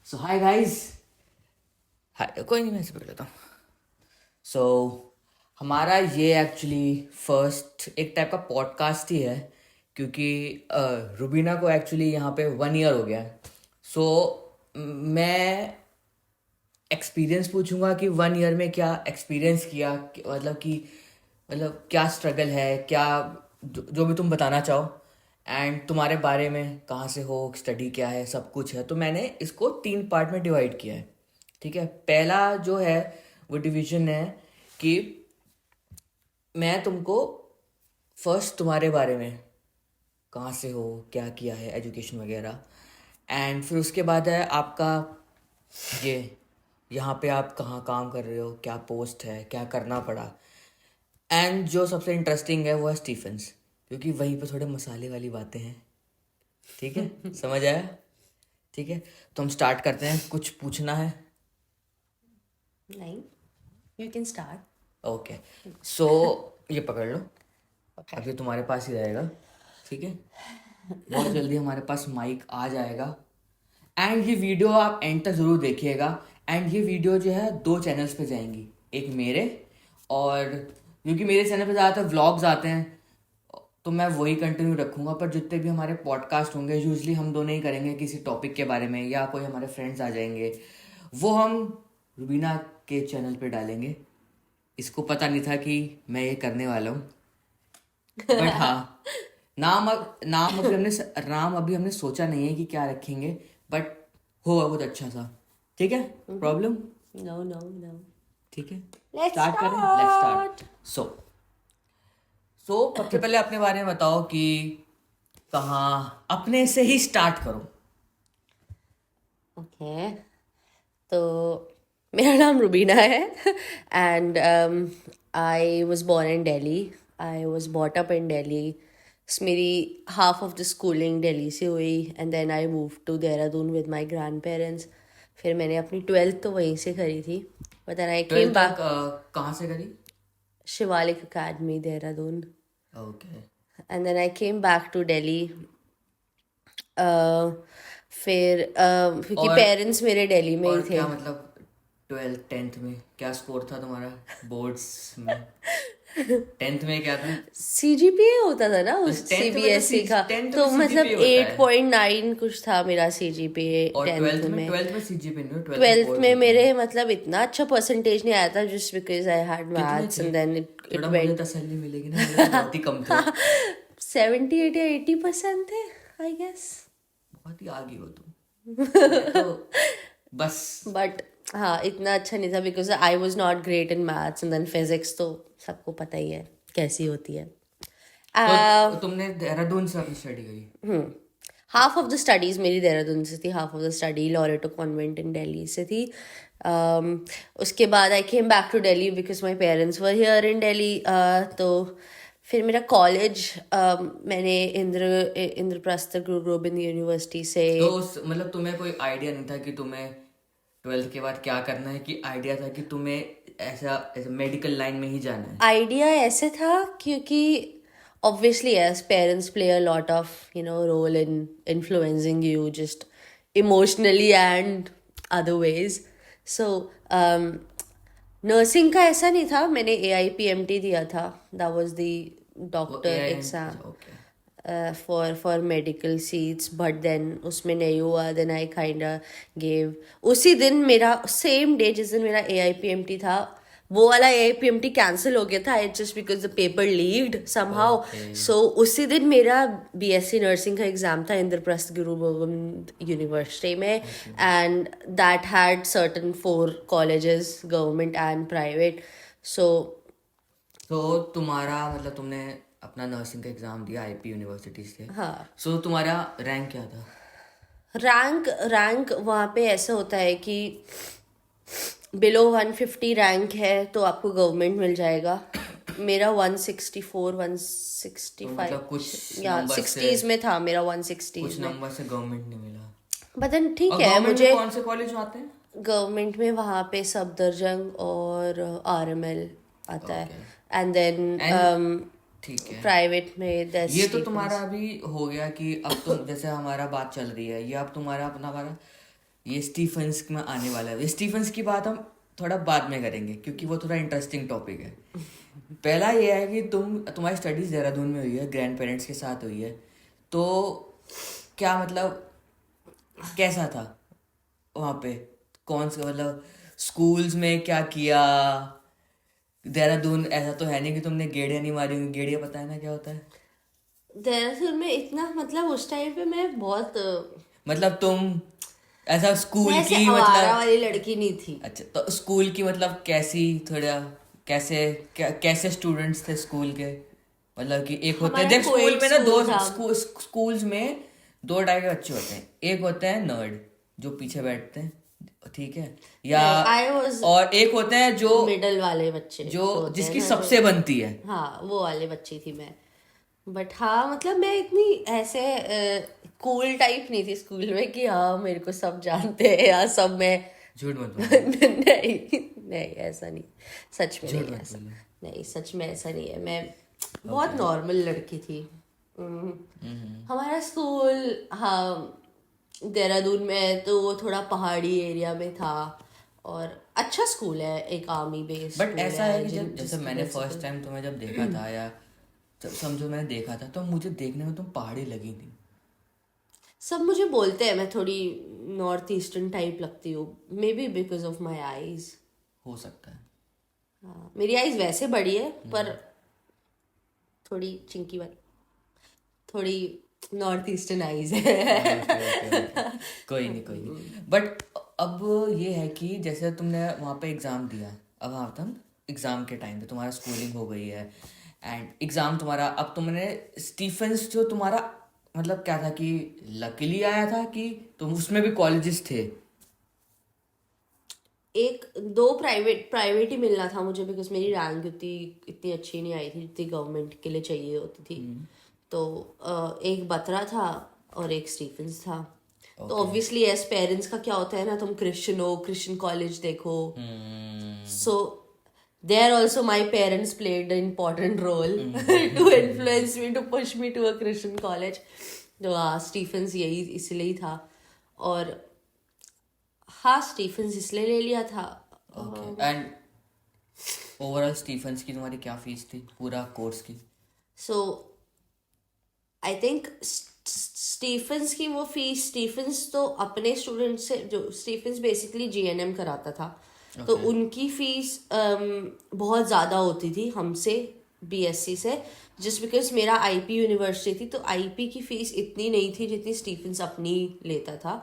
सो hi guys. हाय, कोई नहीं, मैं ऐसे पकड़ लेता हूँ। सो हमारा ये एक्चुअली फर्स्ट एक टाइप का पॉडकास्ट ही है, क्योंकि रुबीना को एक्चुअली यहाँ पे 1 ईयर हो गया है। सो मैं एक्सपीरियंस पूछूंगा कि 1 ईयर में क्या एक्सपीरियंस किया, मतलब क्या स्ट्रगल है, क्या जो भी तुम बताना चाहो, एंड तुम्हारे बारे में, कहाँ से हो, स्टडी क्या है, सब कुछ है। तो मैंने इसको 3 पार्ट में डिवाइड किया है। ठीक है, पहला जो है वो डिवीजन है कि मैं तुमको फर्स्ट तुम्हारे बारे में, कहाँ से हो, क्या किया है, एजुकेशन वगैरह, एंड फिर उसके बाद है आपका ये, यहाँ पे आप कहाँ काम कर रहे हो, क्या पोस्ट है, क्या करना पड़ा, एंड जो सबसे इंटरेस्टिंग है वो है स्टीफेंस, क्योंकि वहीं पे थोड़े मसाले वाली बातें हैं। ठीक है, समझ आया? ठीक है, तो हम स्टार्ट करते हैं। कुछ पूछना है? नहीं, you can start. ओके, सो ये पकड़ लो, Okay. अभी तुम्हारे पास ही रहेगा। ठीक है, बहुत जल्दी हमारे पास माइक आ जाएगा। एंड ये वीडियो आप एंड तक ज़रूर देखिएगा। एंड ये वीडियो जो है 2 चैनल्स पे जाएंगी, एक मेरे, और क्योंकि मेरे चैनल पे ज़्यादातर व्लॉग्स आते हैं तो मैं वही कंटिन्यू रखूँगा। पर जितने भी हमारे पॉडकास्ट होंगे यूजली हम दोनों ही करेंगे किसी टॉपिक के बारे में, या कोई हमारे फ्रेंड्स आ जाएंगे, वो हम रुबीना के चैनल पे डालेंगे। इसको पता नहीं था कि मैं ये करने वाला हूँ, बट हाँ, नाम अभी हमने सोचा नहीं है कि क्या रखेंगे, बट होगा बहुत अच्छा सा। ठीक है, प्रॉब्लम? No, no, no. ठीक है, Let's स्टार्ट करें। Let's start. स्टार्ट। सो सबसे पहले अपने बारे में बताओ कि कहाँ, अपने से ही स्टार्ट करो। Okay. तो मेरा नाम रुबीना है and I was born in Delhi. I was brought up in Delhi. मेरी half of the schooling Delhi से हुई and then I moved to Dehradun with my grandparents. फिर मैंने अपनी 12th तो वहीं से करी थी, but then I came 12 back. तक कहाँ से करी? Shivalik Academy, Dehradun. Okay, And then I came back to Delhi. फिर क्योंकि और पेरेंट्स मेरे दिल्ली में ही और थे. क्या मतलब 12th 10th में क्या स्कोर था तुम्हारा बोर्ड्स में? 10th में क्या था? सीजीपीए होता था ना उस 10th में तो सीबीएसई का, 10th तो में मतलब CGPA होता है, 8.9 कुछ था मेरा सीजीपीए और 10th में. 12th में CGPA नहीं, 12th में 12th बोर्ड्स में होते हैं। मेरे मतलब इतना अच्छा परसेंटेज नहीं आया था जस्ट बिकॉज आई हैड कितने मैथ्स थे? एंड देन इट थोड़ा मुझे वेंट. तसल्ली मिलेगी ना, मेरे तो बहुत ही कम थे। 78 या 80% थे आई गेस. बहुत ही आगे हो तुम। मैं तो बस। बट हाँ, इतना अच्छा नहीं था because I was not great in maths and then physics, तो सबको पता ही है कैसी होती है. तो तुमने देहरादून से अपनी स्टडी करी? हाफ ऑफ द स्टडीज़ मेरी देहरादून से थी, half of the study Loreto convent in Delhi से थी. उसके बाद I came back to Delhi because my parents were here in Delhi. तो फिर मेरा कॉलेज मैंने इंद्रप्रस्थ गुरु गोबिंद यूनिवर्सिटी से. तो मतलब तुम्हें कोई आइडिया नहीं था कि तुम्हें 12th के बाद क्या करना है, कि आइडिया था कि तुम्हें ऐसा मेडिकल लाइन में ही जाना है? आइडिया ऐसे था क्योंकि obviously yes, parents play a lot of role in influencing you just emotionally and other ways. So nursing का ऐसा नहीं था. मैंने AIPMT दिया था, that was the doctor exam for medical seats, but then उसमें नहीं हुआ. then I kinda gave उसी दिन मेरा same day जिस दिन मेरा AIPMT था, वो वाला AIPMT कैंसिल हो गया था just because the paper leaked somehow. So उसी दिन मेरा BSc नर्सिंग का एग्जाम था इंद्रप्रस्थ गुरु गोबिंद यूनिवर्सिटी में, and that had certain 4 colleges, government and private. तो तुम्हारा मतलब तुमने अपना नर्सिंग का एग्जाम दिया IP यूनिवर्सिटी से? हाँ. सो तुम्हारा रैंक क्या था? रैंक वहाँ पे ऐसा होता है कि बिलो 150 रैंक है तो आपको गवर्नमेंट मिल जाएगा. मेरा 164 165 तो मतलब कुछ या नंबर 60s में था मेरा. 160s कुछ में. नंबर से गवर्नमेंट नहीं मिला। बदन ठीक और है. गवर्नमेंट मुझे में कौन से कॉलेज आते हैं? गवर्नमेंट में वहाँ पे सफदरजंग और RML आता है, एंड देन ठीक है. प्राइवेट में ये तो तुम्हारा अभी हो गया कि अब तुम जैसे हमारा बात चल रही है, ये अब तुम्हारा अपना वाला ये स्टीफन्स में आने वाला है। ये स्टीफन्स की बात हम थोड़ा बाद में करेंगे क्योंकि वो थोड़ा इंटरेस्टिंग टॉपिक है। पहला ये है कि तुम्हारी स्टडीज़ देहरादून में हुई है, ग्रैंड पेरेंट्स के साथ हुई है, तो क्या मतलब कैसा था वहाँ पे? कौन सा मतलब स्कूल्स में क्या किया? देहरादून ऐसा तो है नहीं कि तुमने गेड़िया नहीं मारी होंगी। गेड़िया पता है ना क्या होता है? देहरादून में इतना मतलब उस टाइम पे मैं बहुत मतलब तुम ऐसा स्कूल मैं ऐसे की आवारा मतलब वाली लड़की नहीं थी। अच्छा, तो स्कूल की मतलब कैसी थोड़ा कैसे स्टूडेंट्स थे स्कूल के? मतलब कि एक होते हैं हमारा देख स्कूल कोएड में ना दो स्कूल था। स्कूल्स में दो टाइप के बच्चे होते हैं। एक होते हैं नर्ड जो पीछे बैठते हैं, ठीक है, या नहीं, आई वाज और एक होते हैं जो मिडल वाले बच्चे जो जो होते हैं जिसकी ना, सबसे बनती है। हाँ वो वाले बच्ची थी मैं। बट हाँ मतलब मैं इतनी ऐसे कूल टाइप नहीं थी स्कूल में कि हाँ मेरे को सब जानते हैं या सब मैं झूठ मत बोलो, नहीं नहीं ऐसा नहीं, सच में झूठ नहीं मत ऐसा, बोलो। नहीं सच में ऐसा नहीं है। मैं बहुत नॉर्मल लड़की थी। हमारा स्कूल हाँ देहरादून में तो वो थोड़ा पहाड़ी एरिया में था और अच्छा स्कूल है, एक आर्मी बेस्ड बट स्कूल ऐसा है है कि जब जैसे जिसकी मैंने फर्स्ट प्रिंसिपल। टाइम तुम्हें जब देखा था या जब समझो मैंने देखा था, तो मुझे देखने में तुम पहाड़ी लगी थी। सब मुझे बोलते हैं मैं थोड़ी नॉर्थ ईस्टर्न टाइप लगती हूँ, may be because of my eyes. हो सकता है। मेरी आईज वैसे बड़ी है पर थोड़ी चिंकी वाली, थोड़ी नॉर्थ ईस्टर्न आईज है। ओके ओके ओके, कोई नहीं कोई नहीं। बट अब ये है कि जैसे तुमने वहाँ पे एग्ज़ाम दिया, अब हाँ तुम एग्ज़ाम के टाइम पे तुम्हारा स्कूलिंग हो गई है एंड एग्ज़ाम तुम्हारा, अब तुमने स्टीफेंस जो तुम्हारा मतलब क्या था कि लकीली आया था कि तुम उसमें भी कॉलेजेस थे? एक दो प्राइवेट प्राइवेट ही मिलना था मुझे बिकॉज मेरी रैंक उतनी इतनी अच्छी नहीं आई थी जितनी गवर्नमेंट के लिए चाहिए होती थी। तो एक बतरा था और एक स्टीफेंस था। तो ऑब्वियसली एज पेरेंट्स का क्या होता है ना, तुम क्रिश्चियन हो, क्रिश्चियन कॉलेज देखो। So there also my parents played an important role to influence me to push me to a Christian college। तो स्टीफेंस यही इसलिए ही था। और हाँ स्टीफेंस इसलिए ले लिया था। ओके, एंड ओवरऑल स्टीफेंस की तुम्हारी क्या फीस थी पूरा कोर्स की? सो आई थिंक स्टीफेंस की वो फीस, स्टीफेंस तो अपने स्टूडेंट से, जो स्टीफेंस बेसिकली जीएनएम कराता था, तो उनकी फीस बहुत ज़्यादा होती थी हमसे बीएससी से, जस्ट बिकॉज मेरा आईपी यूनिवर्सिटी थी तो आईपी की फीस इतनी नहीं थी जितनी स्टीफेंस अपनी लेता था।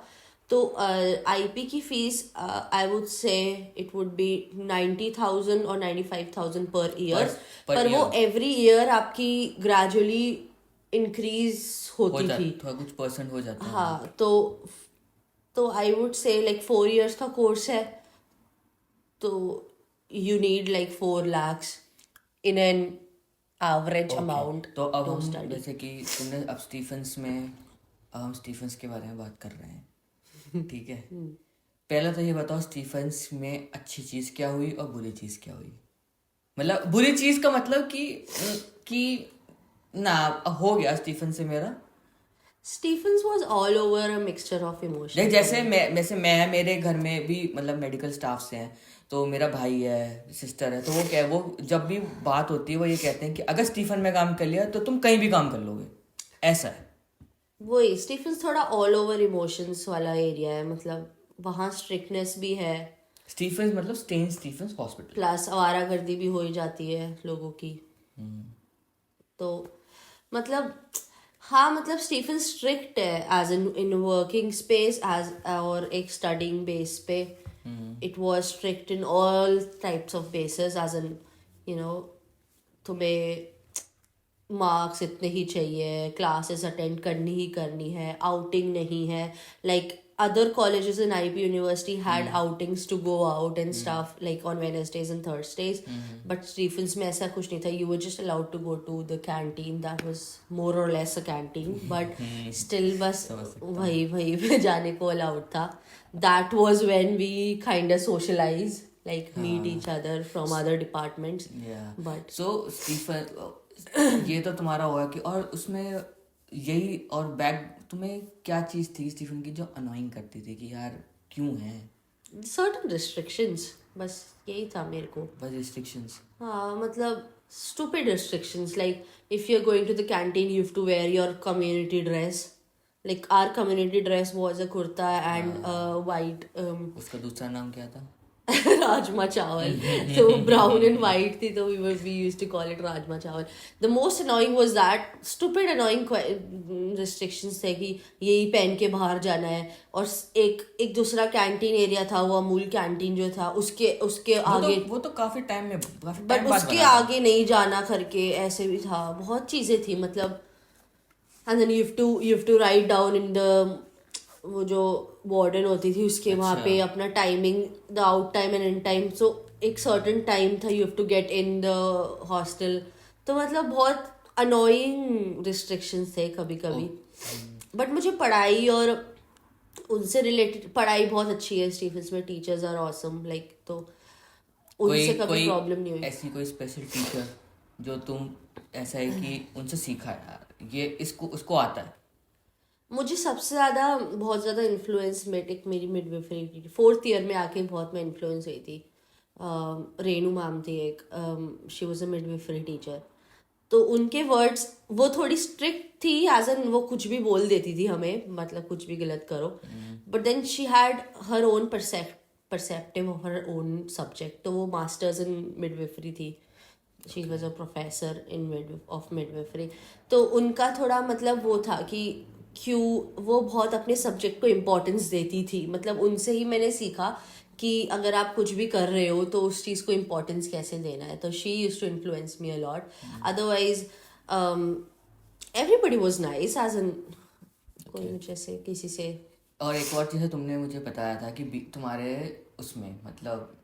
तो आईपी की फीस आई वुड से इट वुड बी 90,000 और 95,000 पर ईयर। पर वो एवरी ईयर आपकी ग्रेजुअली इंक्रीज होती थी। थोड़ा कुछ परसेंट हो जाता है। हाँ तो आई वुड से लाइक 4 years का कोर्स है तो you need like 4 lakhs in an average amount तो अब टू हम स्टडी। जैसे कि तुमने अब स्टीफेंस में, अब हम स्टीफेंस के बारे में बात कर रहे हैं, ठीक है। पहले तो ये बताओ स्टीफेंस में अच्छी चीज़ क्या हुई और बुरी चीज़ क्या हुई? मतलब बुरी चीज़ का मतलब कि ना हो गया स्टीफन से मेरा। Stephens was all over a mixture of देख emotions. जैसे मैं मेरे घर में भी मतलब मेडिकल स्टाफ से हैं, तो मेरा भाई है, सिस्टर है, तो वो जब भी बात होती है वो ये कहते हैं कि अगर स्टीफन में काम कर लिया तो तुम कहीं भी काम कर लोगे, ऐसा है। वही स्टीफेंस थोड़ा ऑल ओवर इमोशंस वाला एरिया है, मतलब वहाँ स्ट्रिक्टनेस भी है, स्टीफन मतलब सेंट स्टीफेंस हॉस्पिटल, प्लस आवारागर्दी भी हो ही जाती है लोगों की। तो मतलब हाँ मतलब स्टीफन स्ट्रिक्ट है as in working space as और एक स्टडिंग बेस पे। It was strict in all types of basis as in you know तुम्हें मार्क्स इतने ही चाहिए, क्लासेस अटेंड करनी ही करनी है, आउटिंग नहीं है। Like other colleges in IB University had outings to go out and stuff like on Wednesdays and Thursdays, but Stephens में ऐसा कुछ नहीं था। You were just allowed to go to the canteen, that was more or less a canteen, but still बस वही पे जाने को allowed था। That was when we kind of socialize, like meet each other from other departments. But so Stephen ये तो तुम्हारा हुआ कि, और उसमें यही, और बैक तुम्हें क्या चीज़ थी स्टीफन की जो अनोइंग करती थी कि यार क्यों है? सर्टन रिस्ट्रिक्शंस, बस यही था मेरे को. बस रिस्ट्रिक्शंस. हाँ मतलब stupid restrictions, like if you're going to the canteen you have to wear your community dress. Like our community dress was a kurta and a white उसका दूसरा नाम क्या था? rajma chawal. So brown and white थी, तो we used to call it rajma chawal. The most annoying was that stupid annoying restrictions थे कि यही पहन के बाहर जाना है. और एक दूसरा कैंटीन एरिया था, वो अमूल कैंटीन जो था, उसके आगे वो तो काफी टाइम बट उसके आगे नहीं जाना करके ऐसे भी था. बहुत चीजें थी मतलब. And then you have to write down in the, वो जो वार्डन होती थी उसके वहाँ पे अपना timing, the out time and in time. So एक सर्टेन टाइम था, you have to get in the hostel. तो मतलब बहुत अनोइंग रिस्ट्रिक्शंस थे कभी कभी. बट मुझे पढ़ाई और उनसे रिलेटेड, पढ़ाई बहुत अच्छी है स्टीफंस में, टीचर्स आर ऑसम लाइक. तो उनसे कभी प्रॉब्लम नहीं हुई. ऐसी कोई स्पेशल टीचर जो तुम ऐसा है कि उनसे सीखा यार ये इसको उसको आता है? मुझे सबसे ज़्यादा बहुत ज़्यादा इन्फ्लुएंस मेरी मिडवाइफरी की 4th ईयर में आके बहुत मैं इन्फ्लुएंस हुई थी. रेनू मैम थी एक, she was a midwifery teacher. तो उनके वर्ड्स, वो थोड़ी स्ट्रिक्ट थी एज एन, वो कुछ भी बोल देती थी हमें, मतलब कुछ भी गलत करो. But then she had her own perceptive of her own subject. तो वो मास्टर्स इन मिडवाइफरी थी. She was a professor in of midwifery. तो उनका थोड़ा मतलब वो था कि क्यों वो बहुत अपने सब्जेक्ट को इम्पोर्टेंस देती थी. मतलब उनसे ही मैंने सीखा कि अगर आप कुछ भी कर रहे हो तो उस चीज़ को इम्पोर्टेंस कैसे देना है. तो she used to influence me a lot. Otherwise everybody was nice as an, कोई जैसे किसी से. और एक और चीज़ तुमने मुझे बताया था कि तुम्हारे उसमें मतलब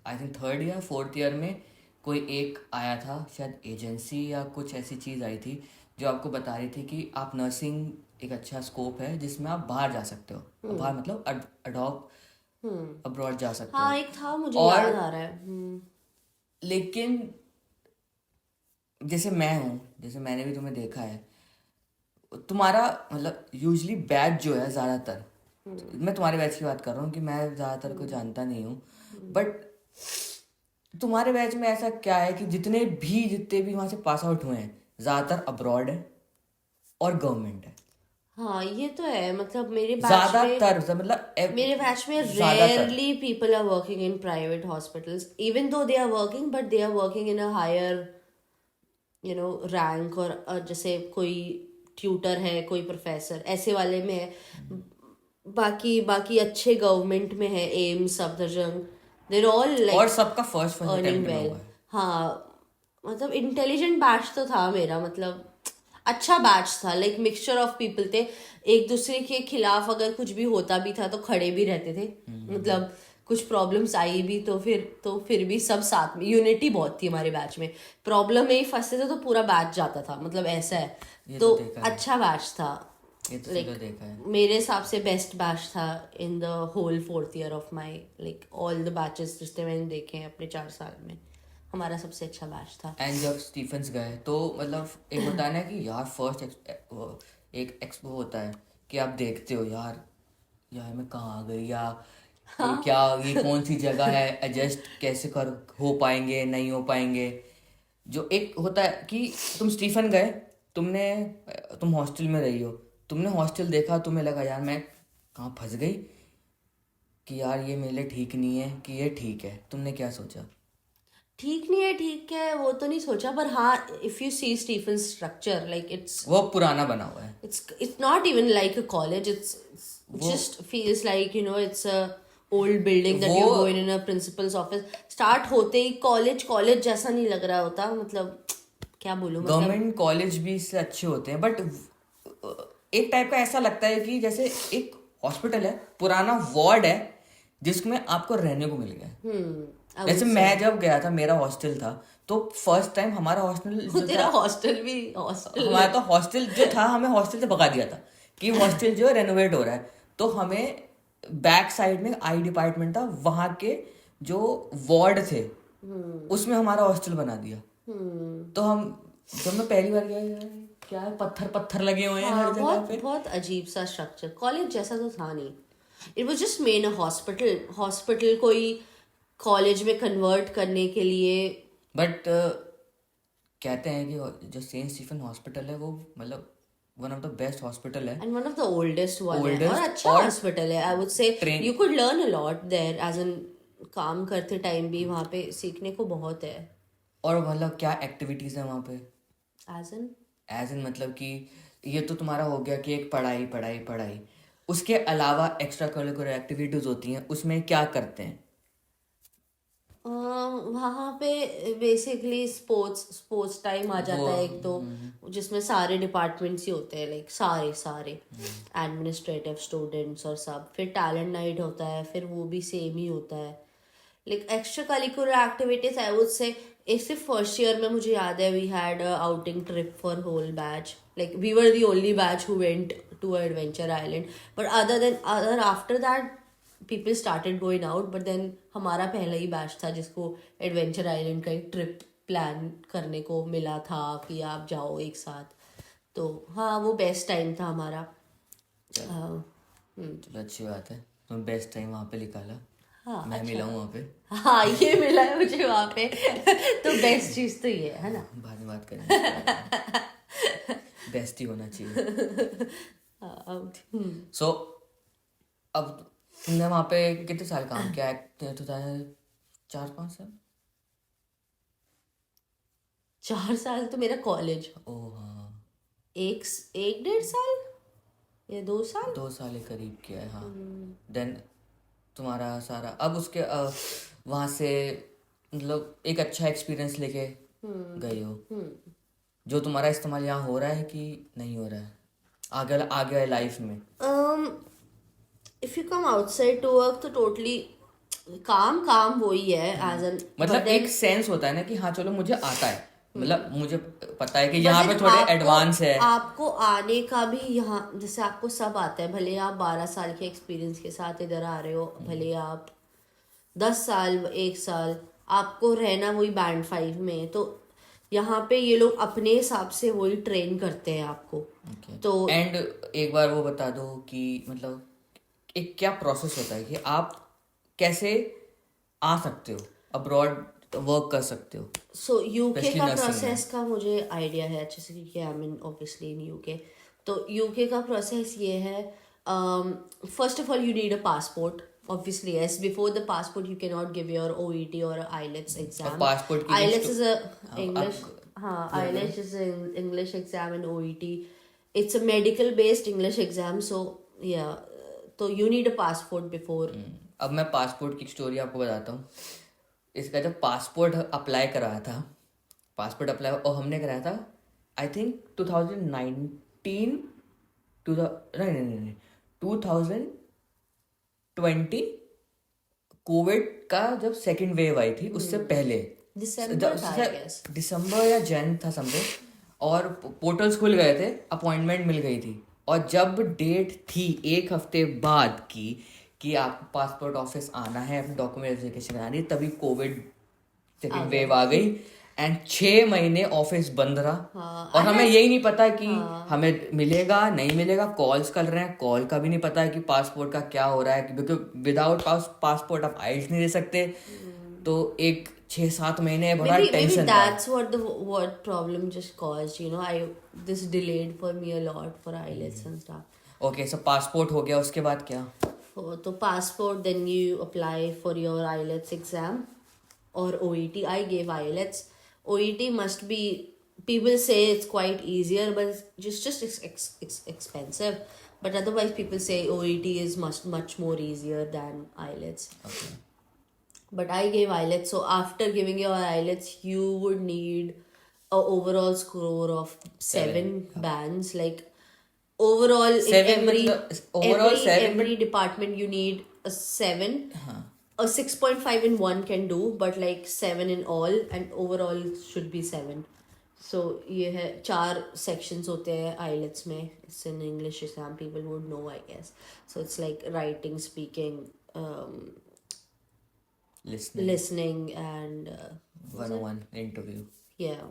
आई थिंक 3rd या 4th ईयर में कोई एक आया था, शायद एजेंसी या कुछ ऐसी चीज़ आई थी जो आपको बता रही थी कि आप नर्सिंग एक अच्छा स्कोप है जिसमें आप बाहर जा सकते हो. बाहर मतलब अब्रॉड जा सकते हो. हाँ एक था, मुझे याद आ रहा है. लेकिन जैसे मैं हूँ, जैसे मैंने भी तुम्हें देखा है, तुम्हारा मतलब यूजली बैच जो है ज़्यादातर, मैं तुम्हारे बैच की बात कर रहा हूँ कि मैं ज़्यादातर को जानता नहीं हूँ, बट तुम्हारे बैच में ऐसा क्या है कि जितने भी वहाँ से पास आउट हुए हैं ज़्यादातर अब्रॉड है और गवर्नमेंट है. हाँ ये तो है. मतलब मेरे ज़्यादातर मतलब मेरे बैच में rarely people are working in private hospitals, even though they are working, but they are working in a higher you know rank. और जैसे कोई ट्यूटर है, कोई प्रोफेसर, ऐसे वाले में है. बाकी अच्छे गवर्नमेंट में है, एम्स, सफदरजंग, देर ऑल लाइक, और सबका फर्स्ट अर्निंग वेल. हाँ मतलब इंटेलिजेंट बैच तो था मेरा, मतलब अच्छा बैच था. लाइक मिक्सचर ऑफ पीपल थे. एक दूसरे के खिलाफ अगर कुछ भी होता भी था तो खड़े भी रहते थे. मतलब कुछ प्रॉब्लम्स आई भी तो फिर भी सब साथ में, यूनिटी बहुत थी हमारे बैच में. प्रॉब्लम में ही फंसते थे तो पूरा बैच जाता था. मतलब ऐसा है. तो अच्छा बैच था. मेरे हिसाब से बेस्ट बैच था in the whole 4th year of my, like all the batches जितने मैंने देखे हैं अपने 4 साल में, हमारा सबसे अच्छा बैच था. एंड जब स्टीफेंस गए तो मतलब एक होता है ना कि यार फर्स्ट एक एक्सपो होता है कि आप देखते हो यार मैं कहाँ आ गई, या ये कौन सी जगह है, एडजस्ट कैसे हो पाएंगे नहीं हो पाएंगे. जो एक होता है कि तुम स्टीफन गए, तुम हॉस्टल में रही हो, तुमने हॉस्टल देखा, तुम्हें लगा यार मैं कहाँ फंस गई, कि यार ये मेरे लिए ठीक नहीं है कि ये ठीक है. तुमने क्या सोचा? ठीक नहीं है, ठीक है, वो तो नहीं सोचा. पर हाँ, if you see Stephen structure, like it's, वो पुराना बना हुआ है. It's not even like a college. It's just feels like you know it's a old building that you go in a principal's office. Start होते ही college जैसा नहीं लग रहा होता. मतलब क्या बोलूं, गवर्नमेंट कॉलेज भी इससे अच्छे होते हैं, बट एक टाइप का ऐसा लगता है कि जैसे एक हॉस्पिटल है, पुराना वार्ड है जिसमें आपको रहने को मिल गया. जैसे मैं जब गया था, मेरा हॉस्टल था, तो फर्स्ट टाइम हमारा हॉस्टल, तेरा हॉस्टल भी हॉस्टल, हमारा तो हॉस्टल जो था, हमें हॉस्टल से भगा दिया था कि हॉस्टल जो है रेनोवेट हो रहा है. तो हमें बैक साइड में आई डिपार्टमेंट था, वहां के जो वार्ड थे उसमें हमारा हॉस्टल बना दिया. तो हम जब मैं पहली बार गया, क्या है, पत्थर लगे हुए हैं हर जगह पे. बहुत अजीब सा स्ट्रक्चर. कॉलेज जैसा तो था नहीं. It was just main a hospital कोई कॉलेज में कन्वर्ट करने के लिए. बट कहते हैं कि जो सेंट स्टीफन हॉस्पिटल है वो मतलब one of the best hospital है. And one of the oldest one है और Oldest अच्छा और हॉस्पिटल है. I would say train- you could learn a lot there as an काम करते टाइम भी वहाँ पे सीखने को बहुत है. और मतलब क्या एक्टिविटीज़ है वहाँ पे. एज एन मतलब कि ये तो तुम्हारा हो गया कि एक पढ़ाई पढ़ाई पढ़ाई, उसके अलावा एक्स्ट्रा करिकुलर एक्टिविटीज़ होती हैं, उसमें क्या करते हैं. वहाँ पे बेसिकली स्पोर्ट्स टाइम आ जाता है एक तो, जिसमें सारे डिपार्टमेंट्स ही होते हैं, लाइक सारे एडमिनिस्ट्रेटिव स्टूडेंट्स और सब. फिर टैलेंट नाइट होता है, फिर वो भी सेम ही होता है. Like extra curricular activities I would say इस फर्स्ट ईयर में मुझे याद है we had outing trip for whole batch. Like we were the only batch who went to adventure island. But other after that people started going out. But then हमारा पहला ही batch था जिसको adventure island का एक trip plan करने को मिला था कि आप जाओ एक साथ. तो हाँ, वो बेस्ट टाइम था हमारा. चलो अच्छी बात है, तुम बेस्ट टाइम वहाँ पे निकाला. हाँ, मैं मिला हूँ वहाँ पे. हाँ, ये मिला है मुझे वहाँ पे. तो बेस्ट चीज़ तो ये है ना. बाद में बात करेंगे. बेस्ट ही होना चाहिए. सो अब तुमने वहाँ पे कितने साल काम किया है. 4-5 साल. 4 साल तो मेरा कॉलेज. ओह हाँ, एक 1.5 साल या 2 साल. 2 साल के करीब किया है. हाँ. देन तुम्हारा सारा अब उसके वहाँ से मतलब एक अच्छा एक्सपीरियंस लेके गए हो, जो तुम्हारा इस्तेमाल यहाँ हो रहा है कि नहीं हो रहा है आगे आगे लाइफ में. If you come outside to work तो टोटली काम वही है एज एन. मतलब एक सेंस होता है ना कि हाँ चलो मुझे आता है, मतलब मुझे पता है कि यहाँ पे थोड़े एडवांस है. आपको आने का भी यहाँ जैसे आपको सब आता है. भले आप 12 साल के एक्सपीरियंस के साथ इधर आ रहे हो, भले आप 10 साल 1 साल, आपको रहना वही बैंड 5 में. तो यहाँ पे ये लोग अपने हिसाब से वही ट्रेन करते हैं आपको. तो एंड एक बार वो बता दो कि मतलब एक क्या प्रोसेस होता है कि आप कैसे आ सकते हो अब्रॉड वर्क कर सकते हो. सो यूके Especially का nursing प्रोसेस का मुझे आइडिया है अच्छे से क्योंकि I mean obviously in UK. तो यूके का प्रोसेस ये है, first of all you need a passport. Obviously, yes. Before the passport, you cannot give your OET or IELTS exam. passport की IELTS list is a English. हाँ, IELTS is an English exam and OET. It's a medical based English exam. So yeah, तो you need a passport before. अब मैं passport की story आपको बताता हूँ. इसका जब पासपोर्ट अप्लाई कराया था, पासपोर्ट अप्लाई और हमने कराया था आई थिंक 2019 नहीं 2020 कोविड का जब सेकेंड वेव आई थी उससे पहले दिसंबर या जैन था समथिंग. और पोर्टल्स खुल गए थे, अपॉइंटमेंट मिल गई थी. और जब डेट थी एक हफ्ते बाद की कि आपको पासपोर्ट ऑफिस आना है, अपने डॉक्यूमेंट वेरिफिकेशन करानी है, तभी कोविड सेकेंड वेव आ गई. एंड 6 महीने ऑफिस बंद रहा. और हमें यही नहीं पता कि हमें मिलेगा नहीं मिलेगा. कॉल्स कर रहे हैं, कॉल का भी नहीं पता है कि पासपोर्ट का क्या हो रहा है, क्योंकि विदाउट पासपोर्ट आप आइल्स नहीं दे सकते. तो एक 6-7 महीने बड़ा टेंशन था. That's what problem just caused. This delayed for me a lot for IELTS and stuff. Okay, so passport हो गया, उसके बाद क्या. तो passport, then you apply for your IELTS exam or OET. I gave IELTS. OET must be, people say it's quite easier, but it's just expensive. But otherwise, people say OET is much more easier than IELTS. Okay. But I gave IELTS. So after giving your IELTS, you would need a overall score of 7 bands. Like overall, every department you need a 7. A 6.5 in one can do, but like 7 in all, and overall should be 7. So ये है 4 sections होते हैं IELTS में. It's an English exam, people would know I guess. So it's like writing, speaking, listening and 101 interview. Yeah,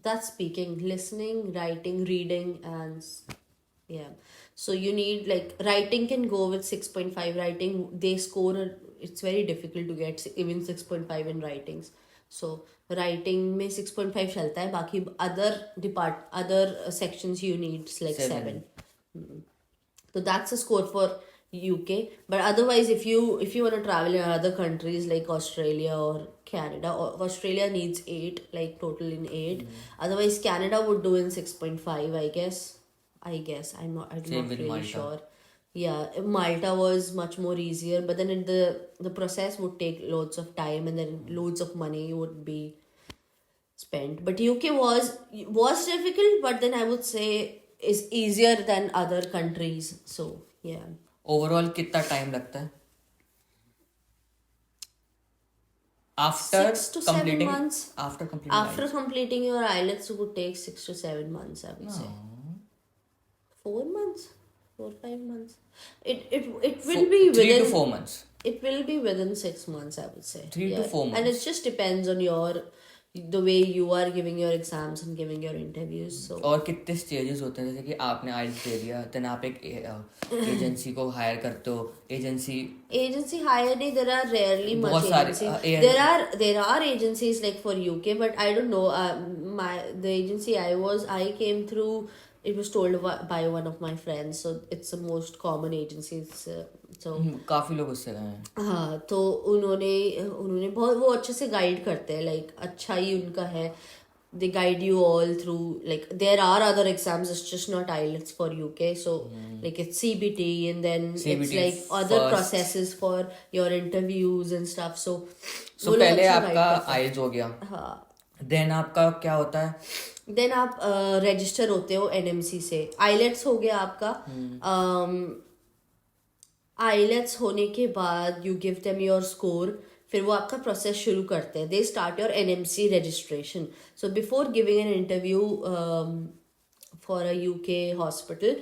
that's speaking, listening, writing, reading, and Yeah. So you need like writing can go with 6.5. Writing they score it's very difficult to get even 6.5 in writings. So writing में 6.5 चलता है, बाकी other sections you need like 7. So that's a score for UK. But otherwise, if you want to travel in other countries like Australia or Canada, or Australia needs 8, like total in 8. Otherwise, Canada would do in 6.5, I guess. I'm not Same with really Malta. sure. Yeah, Malta was much more easier, but then the process would take loads of time, and then loads of money would be spent. But UK was difficult, but then I would say is easier than other countries. So yeah. Overall कितना time लगता है after 6 to 7 completing months. After completing After completing your IELTS, it would take 6 to 7 months, I would say. 4 months, 4 5 months. It will be 3 within to 4 months It will be within 6 months, I would say. 3 to 4 And it months just depends on the way you are giving your exams and giving your interviews. So और कितने stages होते हैं जैसे कि आपने आइल्स दे दिया then आप एक एजेंसी को हायर करते हो agency hire day, there are rarely much बहुत सारे, agencies. There are agencies like for UK, but I don't know. The agency I came through, it was told by one of my friends, so it's the most common agency. So काफी लोग उससे गए हैं हाँ, तो उन्होंने बहुत वो अच्छे से गाइड करते हैं, लाइक अच्छा ही उनका है. They guide you all through, like there are other exams, it's just not IELTS for UK. So like it's CBT, and then it's like other processes for your interviews and stuff. So वो लोग पहले अच्छा आपका guide करते हैं. आइल्स हो गया हाँ, देन आपका क्या होता है देन आप रजिस्टर होते हो NMC से. IELTS हो गया आपका. IELTS होने के बाद you give them your score, फिर वो आपका प्रोसेस शुरू करते हैं. They start your NMC registration. So before giving an interview for a UK hospital,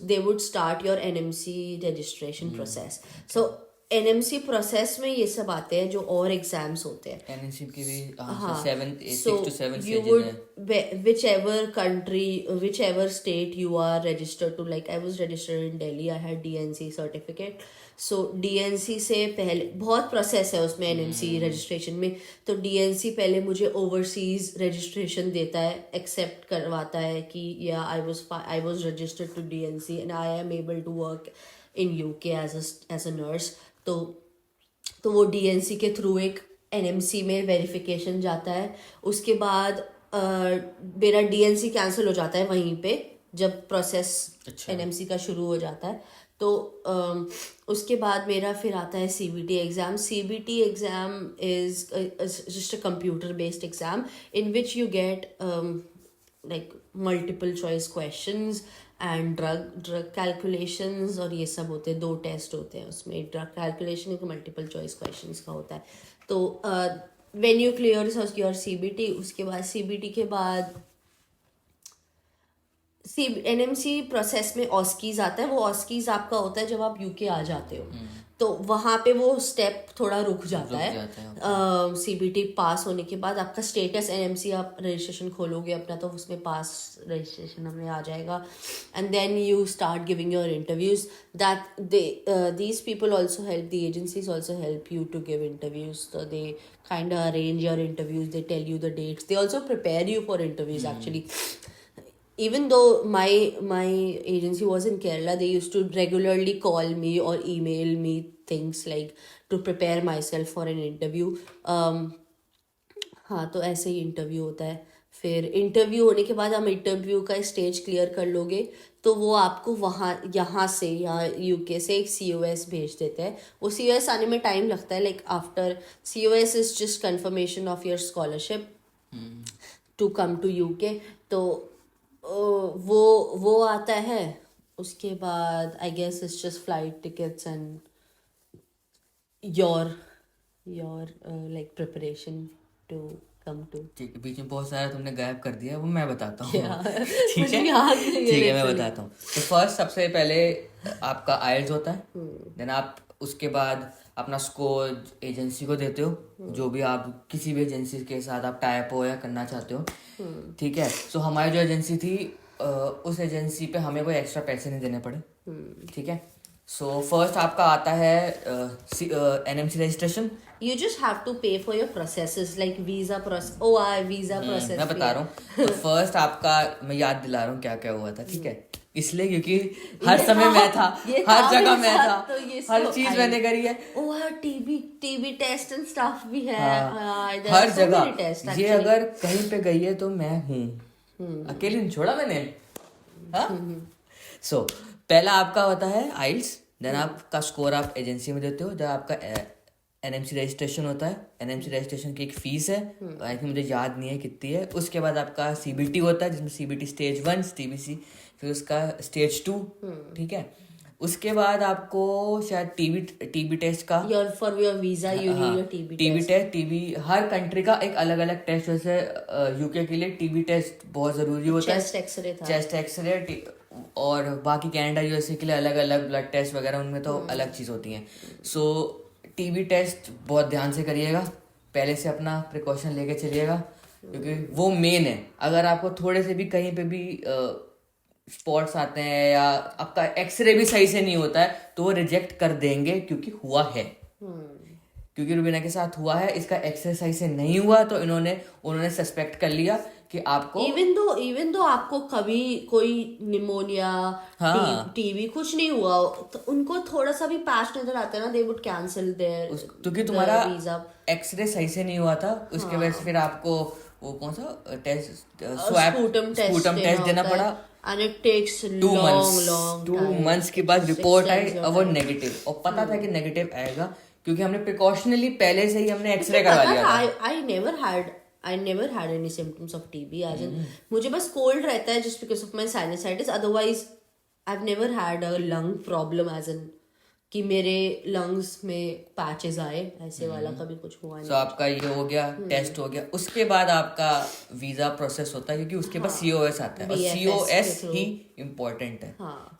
they would start your NMC registration process. So NMC process में ये सब आते हैं जो और एग्जाम्स होते हैं. एनएनसी की भी हाँ. 6 So to 7 you stages हैं would whichever country, whichever state you are registered to. Like I was registered in Delhi, I had DNC certificate. So DNC से पहले बहुत प्रोसेस है उसमें NMC रजिस्ट्रेशन में. तो DNC पहले मुझे ओवरसीज रजिस्ट्रेशन देता है, एक्सेप्ट करवाता है कि या I was registered to DNC and I am able to work in UK as a nurse. तो वो DNC के थ्रू एक NMC में वेरिफिकेशन जाता है. उसके बाद मेरा DNC कैंसिल हो जाता है वहीं पे जब प्रोसेस NMC का शुरू हो जाता है. तो उसके बाद मेरा फिर आता है CBT exam. CBT exam is just a computer based exam in which you get like multiple choice questions and drug calculations, और ये सब होते हैं. 2 टेस्ट होते हैं उसमें. ड्रग कैलकुलेशन एक मल्टीपल चॉइस क्वेश्चंस का होता है. तो when you clear your CBT, उसके बाद CBT के बाद NMC प्रोसेस में ऑस्कीज आता है. वो ऑस्कीज आपका होता है जब आप UK आ जाते हो. तो वहाँ पे वो स्टेप थोड़ा रुक जाता है. CBT पास होने के बाद आपका स्टेटस NMC, आप रजिस्ट्रेशन खोलोगे अपना तो उसमें पास रजिस्ट्रेशन हमें आ जाएगा. And then you start giving your interviews. That these people also help, the agencies also help you to give interviews. So they kind of arrange your interviews, they tell you the dates, they also prepare you for interviews actually. Even though my agency was in Kerala, they used to regularly call me or email me things like to prepare myself for an interview. हाँ, तो ऐसे ही interview होता है. फिर interview होने के बाद हम इंटरव्यू का स्टेज क्लियर कर लोगे तो वो आपको यहाँ से या UK से एक COS भेज देते हैं. वो COS आने में टाइम लगता है. Like after COS is just confirmation of your scholarship to come to UK. तो वो आता है. उसके बाद I guess it's just flight tickets and your like preparation to come to. ठीक है, बीच में बहुत सारा तुमने गायब कर दिया, वो मैं बताता हूँ. ठीक है, मैं बताता हूँ. तो फर्स्ट सबसे पहले आपका आइल्स होता है. देन आप उसके बाद अपना स्कोर एजेंसी को देते हो, जो भी आप किसी भी एजेंसी के साथ आप टाइप हो या करना चाहते हो. ठीक है. सो हमारी जो एजेंसी थी उस एजेंसी पे हमें कोई एक्स्ट्रा पैसे नहीं देने पड़े, ठीक है। सो फर्स्ट आपका आता है NMC registration. You just have to pay for your processes like visa process, OI visa process मैं बता रहा हूँ। तो फर्स्ट आपका मैं याद दिला रहा हूँ क्या क्या हुआ था, ठीक है, इसलिए क्योंकि हर समय मैं था, हर जगह मैं था, हर चीज मैंने करी है। टीबी टेस्ट एंड स्टफ भी है। हर जगह ये अगर कहीं पे गई है तो मैं हूँ, अकेले नहीं छोड़ा मैंने। सो पहला आपका होता है आइल्स, देन आपका स्कोर आप एजेंसी में देते हो, देन आपका एनएमसी रजिस्ट्रेशन होता है। एनएमसी रजिस्ट्रेशन की एक फीस है, आई थिंक मुझे याद नहीं है कितनी है। उसके बाद आपका सीबीटी होता है, जिसमें सीबीटी स्टेज 1, टीबीसी फिर उसका स्टेज 2, ठीक है। उसके बाद आपको शायद टीबी टेस्ट का for your visa you need your TB test. TB हर कंट्री का एक अलग अलग टेस्ट, जैसे यूके के लिए टीबी टेस्ट बहुत जरूरी होता है, चेस्ट एक्सरे, और बाकी कनाडा यूएसए के लिए अलग अलग ब्लड टेस्ट वगैरह, उनमें तो अलग चीज होती है। सो टीबी टेस्ट बहुत ध्यान से करिएगा, पहले से अपना प्रिकॉशन लेके चलिएगा, क्योंकि वो मेन है। अगर आपको थोड़े से भी कहीं पे भी स्पॉट्स आते हैं या आपका एक्सरे भी सही से नहीं होता है तो वो रिजेक्ट कर देंगे, क्योंकि हुआ है, क्योंकि रुबीना के साथ हुआ है। इसका एक्सरे सही से नहीं हुआ तो उन्होंने सस्पेक्ट कर लिया कि आपको इवन दो आपको कभी कोई निमोनिया, टीबी कुछ नहीं हुआ, तो उनको थोड़ा सा भी पैच नजर आता है ना, दे वुड कैंसिल देयर, क्योंकि तुम्हारा एक्सरे सही से नहीं हुआ था, उसके वजह से फिर आपको वो कौन सा टेस्ट, स्पूटम टेस्ट देना पड़ा, and it takes long 2 months के बाद रिपोर्ट आई और वो नेगेटिव, और पता था कि नेगेटिव आएगा क्योंकि हमने प्रिकॉशनली पहले से ही हमने एक्सरे करवा लिया था। I never had any symptoms of TB, as in मुझे बस कोल्ड रहता है just because of my sinusitis, otherwise I've never had a lung problem, as in कि मेरे lungs में पैचेस आए, ऐसे वाला कभी कुछ हुआ नहीं। तो आपका ये हो गया, टेस्ट हो गया। उसके बाद आपका वीजा प्रोसेस होता है, क्योंकि उसके बाद COS आता है, और COS ही इम्पोर्टेंट है।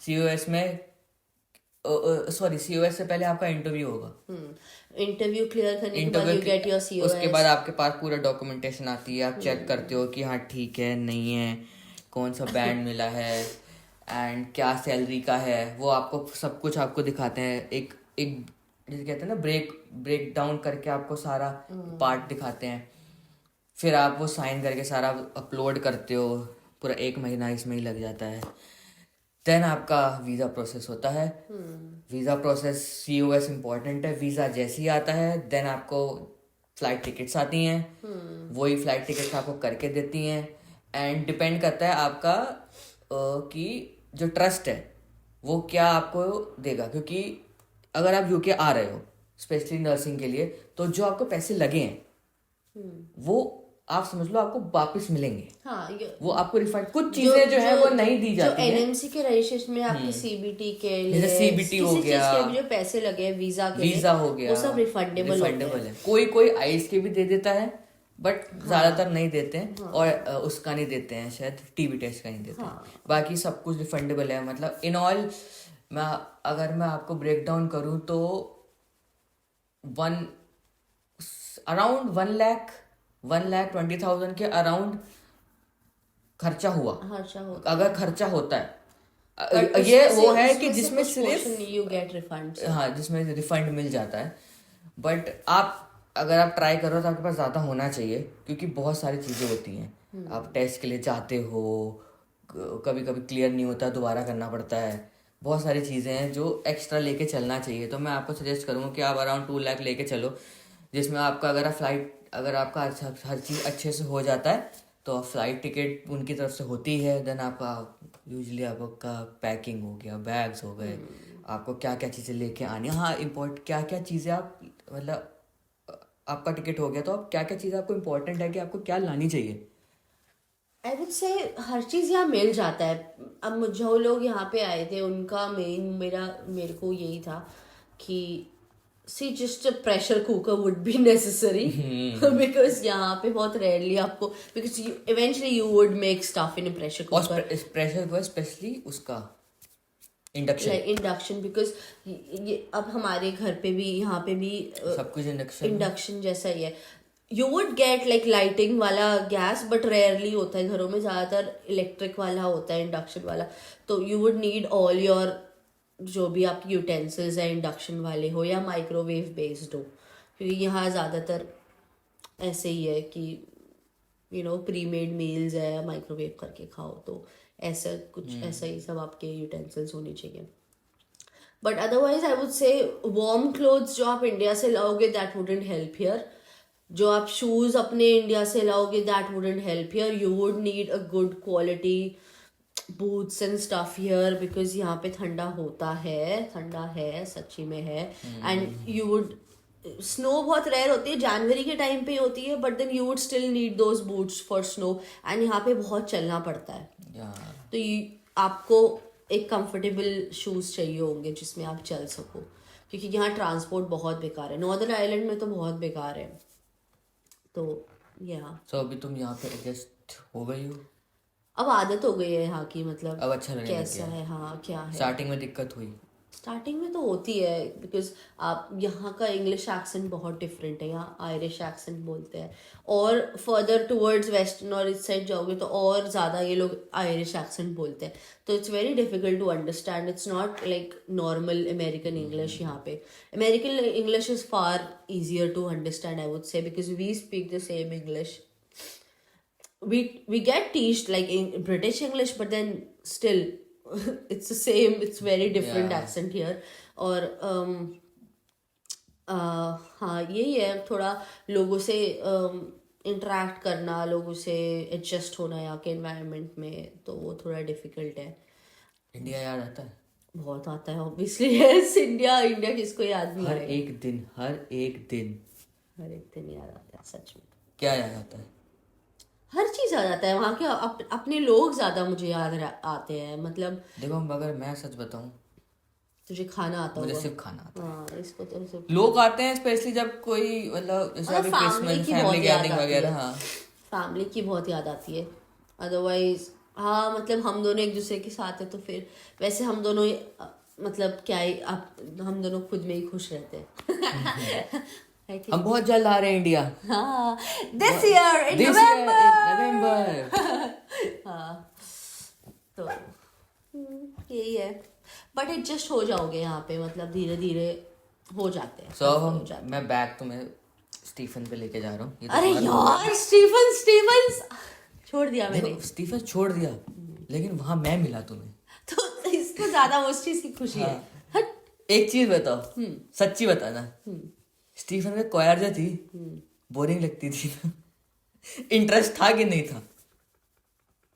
COS में COS से पहले आपका इंटरव्यू होगा। इंटरव्यू क्लियर करने के बाद you get your COS। उसके बाद आपके पास पूरा डॉक्यूमेंटेशन आती है, आप चेक करते हो कि हाँ ठीक है नहीं है, कौन सा बैंड मिला है एंड क्या सैलरी का है, वो आपको सब कुछ आपको दिखाते हैं। एक जैसे कहते हैं ना ब्रेक डाउन करके आपको सारा पार्ट दिखाते हैं, फिर आप वो साइन करके सारा अपलोड करते हो, पूरा 1 महीना इसमें ही लग जाता है। देन आपका वीज़ा प्रोसेस होता है। वीज़ा प्रोसेस COS इम्पोर्टेंट है। वीज़ा जैसे ही आता है देन आपको फ्लाइट टिकट्स आती हैं, वही फ्लाइट टिकट्स आपको करके देती हैं, एंड डिपेंड करता है आपका कि जो ट्रस्ट है वो क्या आपको देगा, क्योंकि अगर आप यूके आ रहे हो स्पेशली नर्सिंग के लिए, तो जो आपको पैसे लगे हैं वो आप समझ लो आपको वापस मिलेंगे। वो आपको रिफंड, कुछ चीजें जो है वो नहीं दी जाती है। एनएमसी के रजिस्ट्रेशन में आपकी सीबीटी के लिए, जैसे सीबीटी हो गया, जो पैसे लगे हैं वीजा हो गया, वो सब रिफंडेबल है। कोई आइस के भी दे देता है, बट ज्यादातर नहीं देते हैं, और उसका नहीं देते हैं, शायद टीबी टेस्ट का नहीं देते हैं। बाकी सब कुछ रिफंडेबल है। मतलब इन ऑल अगर मैं आपको ब्रेक डाउन करूँ तो अराउंड 1,20,000 के अराउंड खर्चा हुआ, अगर खर्चा होता है। ये वो है कि जिसमें सिर्फ यू गेट रिफंड, जिसमें रिफंड मिल जाता है। बट अगर आप ट्राई करो तो आपके पास ज़्यादा होना चाहिए, क्योंकि बहुत सारी चीज़ें होती हैं। आप टेस्ट के लिए जाते हो, कभी कभी क्लियर नहीं होता, दोबारा करना पड़ता है, बहुत सारी चीज़ें हैं जो एक्स्ट्रा लेके चलना चाहिए। तो मैं आपको सजेस्ट करूँगा कि आप अराउंड 2 लाख लेके चलो, जिसमें आपका अगर आपका हर चीज़ अच्छे से हो जाता है तो फ्लाइट टिकट उनकी तरफ से होती है। देन आपका यूजुअली आपका पैकिंग हो गया, बैग्स हो गए, आपको क्या क्या चीज़ें लेके आनी, हाँ क्या क्या चीज़ें आप, मतलब आपका टिकट हो गया तो आप क्या क्या चीज़ें आपको इम्पोर्टेंट है कि आपको क्या लानी चाहिए। आई वुड से हर चीज़ यहाँ मिल जाता है। अब जो लोग यहाँ पे आए थे उनका मेरे को यही था कि just a pressure cooker would be necessary because यहाँ पे बहुत rarely आपको, because eventually you would make stuff in a pressure cooker। और pressure cooker especially उसका इंडक्शन, बिकॉज अब हमारे घर पे भी यहाँ पे भी सब कुछ इंडक्शन जैसा ही है। You would get like lighting वाला गैस, बट रेयरली होता है घरों में, ज़्यादातर इलेक्ट्रिक वाला होता है, इंडक्शन वाला. तो you would need all your जो भी आपके यूटेंसिल्स है इंडक्शन वाले हो या माइक्रोवेव बेस्ड हो, क्योंकि यहाँ ज़्यादातर ऐसे ही है कि प्री मेड मील्स है, माइक्रोवेव करके खाओ. तो ऐसा कुछ ऐसा ही सब आपके यूटेंसिल्स होने चाहिए. बट अदरवाइज आई वुड से वार्म क्लोथ्स जो आप इंडिया से लाओगे दैट वुडंट हेल्प हियर. जो आप शूज अपने इंडिया से लाओगे that wouldn't help here. You would need a good quality boots and stuff here, because यहाँ पे ठंडा है सच्ची में है. एंड यू वुड स्नो बहुत रेयर होती है, जनवरी के टाइम पे होती है, but then you would still need those boots for snow. And यहाँ पे बहुत चलना पड़ता है. तो आपको एक कंफर्टेबल शूज चाहिए होंगे जिसमें आप चल सको, क्योंकि यहाँ ट्रांसपोर्ट बहुत बेकार है. नॉर्दर्न आइलैंड में तो बहुत बेकार है. तो सो अभी तुम यहाँ पे एडजस्ट हो गई हो? अब आदत हो गई है यहाँ की. मतलब अब अच्छा लगने लग कैसा गया है, हाँ क्या है. स्टार्टिंग में दिक्कत हुई? स्टार्टिंग में तो होती है, बिकॉज आप यहाँ का इंग्लिश एक्सेंट बहुत डिफरेंट है. यहाँ आयरिश एक्सेंट बोलते हैं, और फर्दर टूवर्ड्स वेस्टर्न और इस साइड जाओगे तो और ज़्यादा ये लोग आयरिश एक्सेंट बोलते हैं. तो it's very difficult to understand. It's not like normal American English. यहाँ पे American English is far easier to understand I would say, because we speak the same English. We get teached like in British English, but then still it's the same. It's very different accent here. और हाँ यही है, थोड़ा लोगों से interact करना, लोगों से एडजस्ट होना यहाँ के एनवायरनमेंट में, तो वो थोड़ा डिफिकल्ट है. इंडिया याद आता है? बहुत आता है ऑब्वियसली. यस, इंडिया किसको याद नहीं हर आएगा. एक दिन हर एक दिन याद आता है सच में. क्या याद आता है? हर चीज आ जाता है वहाँ के. अपने लोग ज्यादा मुझे याद आते हैं. मतलब देखो अगर मैं सच बताऊं, तुझे खाना आता मुझे होगा. सिर्फ खाना आता है. हाँ, इसको तो सिर्फ लोग आते हैं स्पेशली जब कोई मतलब जैसे अभी क्रिसमस फैमिली गैदरिंग वगैरह. हाँ, फैमिली की बहुत याद आती है. अदरवाइज हाँ, मतलब हम दोनों एक दूसरे के साथ है तो फिर वैसे हम दोनों मतलब क्या ही हम दोनों खुद में ही खुश रहते हैं. हम बहुत जल्द आ रहे हैं इंडिया. हाँ, दिस ईयर इन नवंबर. हाँ, तो यही है. बट एडजस्ट हो जाओगे यहाँ पे, मतलब धीरे धीरे हो जाते हैं. सो मैं बैग तुम्हें स्टीफन पे लेके जा रहा हूँ. अरे यार, स्टीफन छोड़ दिया मैंने. स्टीफन छोड़ दिया, लेकिन वहां मैं मिला तुम्हें, तो इसको ज्यादा उस चीज की खुशी है. एक चीज बताओ, सच्ची बताना, स्टीफन में क्वायर जो थी बोरिंग लगती थी? इंटरेस्ट था कि नहीं था?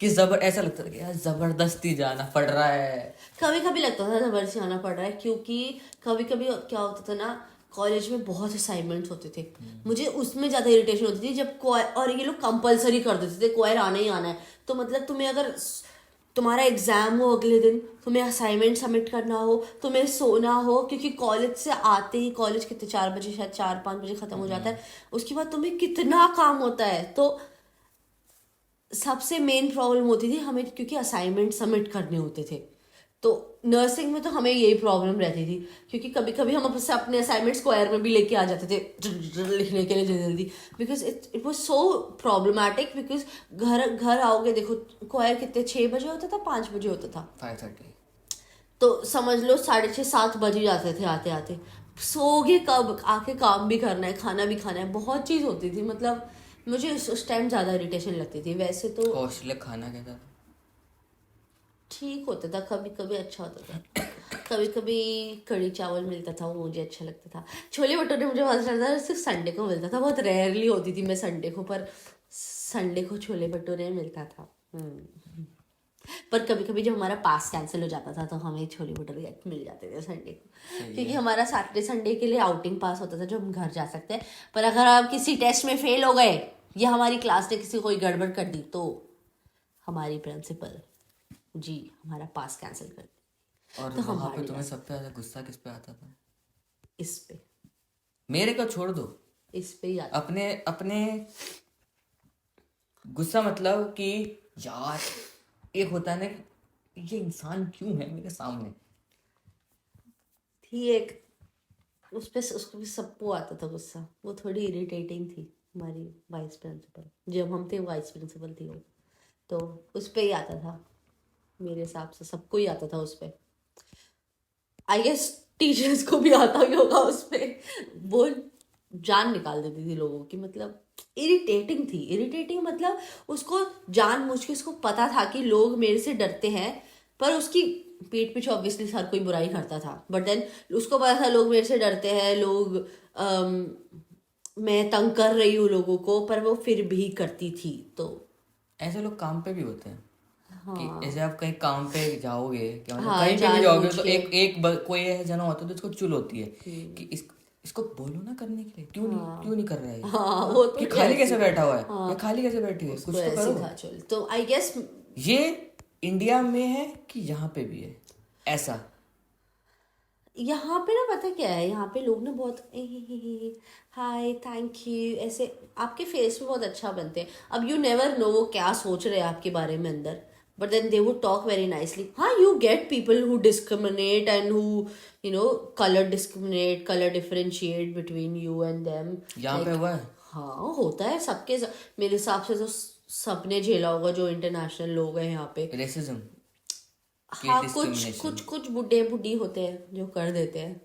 कि ऐसा लगता था कि यार जबरदस्ती जाना पड़ रहा है? कभी कभी लगता था जबरदस्ती आना पड़ रहा है, क्योंकि कभी कभी क्या होता था ना, कॉलेज में बहुत असाइनमेंट्स होते थे. मुझे उसमें ज़्यादा इरिटेशन होती थी जब और ये लोग कंपलसरी कर देते थे क्वायर आना ही आना है. तो मतलब तुम्हें अगर तुम्हारा एग्जाम हो अगले दिन, तुम्हें असाइनमेंट सबमिट करना हो, तुम्हें सोना हो, क्योंकि कॉलेज से आते ही, कॉलेज कितने 4 बजे शायद 4-5 बजे ख़त्म हो जाता है, उसके बाद तुम्हें कितना काम होता है. तो सबसे मेन प्रॉब्लम होती थी हमें, क्योंकि असाइनमेंट सबमिट करने होते थे. तो नर्सिंग में तो हमें यही प्रॉब्लम रहती थी, क्योंकि कभी कभी हम अपने असाइनमेंट स्क्वायर में भी लेके आ जाते थे लिखने के लिए जल्दी, because it was so problematic. Because घर आओगे, देखो क्वायर कितने 6 बजे होता था, 5 बजे होता था, 5:30. तो समझ लो 6:30-7 बजे जाते थे आते आते. सोगे कब, आके काम भी करना है, खाना भी खाना है, बहुत चीज़ होती थी. मतलब मुझे उस टाइम ज़्यादा इरिटेशन लगती थी. वैसे तो ऑस्ट्रेलिया खाना कैसा था? ठीक होता था, कभी कभी अच्छा होता था, कभी कभी कढ़ी चावल मिलता था, वो मुझे अच्छा लगता था. छोले भटूरे मुझे बहुत अच्छा लगता था, सिर्फ संडे को मिलता था. बहुत रेयरली होती थी मैं संडे को, पर संडे को छोले भटूरे मिलता था. पर कभी कभी जब हमारा पास कैंसिल हो जाता था तो हमें छोले भटूरे मिल जाते थे संडे को, क्योंकि हमारा सैटरडे संडे के लिए आउटिंग पास होता था जो हम घर जा सकते हैं. पर अगर आप किसी टेस्ट में फेल हो गए या हमारी क्लास ने किसी कोई गड़बड़ कर दी तो हमारी प्रिंसिपल जी हमारा पास कैंसिल कर दी. और तो वहाँ पे तुम्हें सबसे ज्यादा गुस्सा किस पे आता था? इस पे. मेरे को छोड़ दो, इस पे ही आता. अपने गुस्सा मतलब कि यार एक होता है ना, ये इंसान क्यों है मेरे सामने. थी एक उसको भी सबको आता था गुस्सा, वो थोड़ी इरिटेटिंग थी. हमारी वाइस प्रिंसिपल, जब हम थे वाइस प्रिंसिपल थी वो, तो उस पे ही आता था, मेरे हिसाब से सबको ही आता था उस पे। आई गेस टीचर्स को भी आता ही होगा उस पे। वो जान निकाल देती थी लोगों की, मतलब इरिटेटिंग थी, इरिटेटिंग मतलब उसको जानबूझ के उसको पता था कि लोग मेरे से डरते हैं, पर उसकी पीठ पीछे ऑब्वियसली हर कोई बुराई करता था, बट देन उसको पता था लोग मेरे से डरते हैं, लोग मैं तंग कर रही हूँ लोगों को, पर वो फिर भी करती थी। तो ऐसे लोग काम पे भी होते हैं कि हाँ ऐसे आप कहीं काम पे जाओगे, क्या मतलब हाँ, कहीं पे भी जाओगे जानबूझ तो के। कोई ऐसा जना होता है तो इसको चुल होती है कि इसको बोलो ना करने के लिए, क्यों नहीं कर रहा है ये? हाँ हाँ, वो कि तो खाली ऐसी कैसे बैठा हुआ है या हाँ, खाली कैसे बैठी है, उसको कुछ तो ऐसी करो। था चल। तो आई गेस ये इंडिया में है कि यहाँ पे भी है ऐसा? यहाँ पे ना पता क्या है, यहाँ पे लोग ना बहुत हाय थैंक यू ऐसे आपके फेस में बहुत अच्छा बनते हैं। अब यू नेवर नो वो क्या सोच रहे हैं आपके बारे में अंदर, but then they would talk very nicely. हाँ, you get people who discriminate and who colour discriminate, colour differentiate between you and them, यहाँ पे लाइक हुआ है हाँ होता है मेरे हिसाब से तो सबने झेला होगा जो इंटरनेशनल लोग हैं यहाँ पे। रेसिज्म की हाँ, कुछ डिस्क्रिमिनेशन। कुछ कुछ बुढ़े बुढ़ी होते हैं जो कर देते हैं।